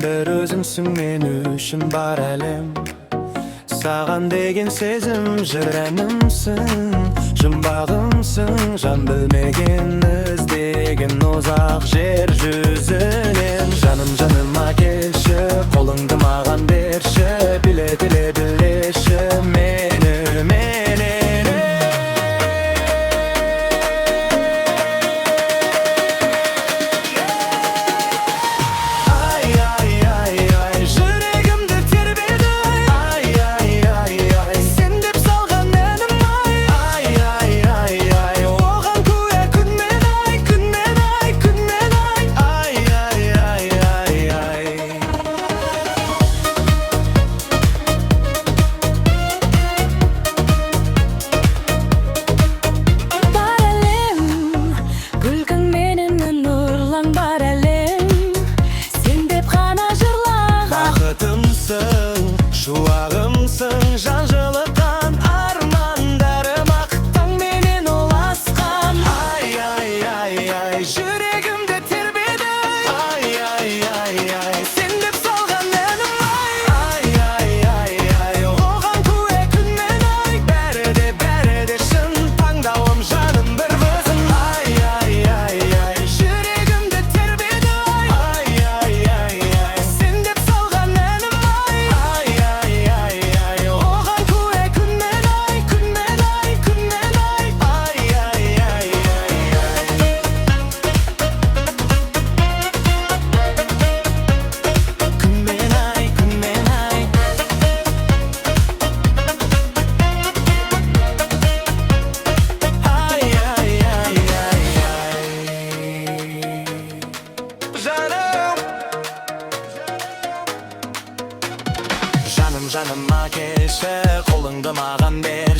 бір өзіңсің мен үшін бар әлем. Саған деген сезім жыр әнімсің, жұмбағымсың, жан білмеген іздеген ұзақ жер жүзінен. Жаным жаныма келші, қолыңды маған берші, біле білеші мені менен. Шуағымсың, жан жылытқан армандарым ақтан менен ұласқан. Ай, жүрегімді тербеді. Ай, сен деп салған әнім. Ай, оған куә күн мен ай. Бәрі де шын, таңдауым жаным бір өзің. Ай, жүрегімді тербеді. Ай, сен деп салған әнім. Жаныма келші, қолыңды маған бер.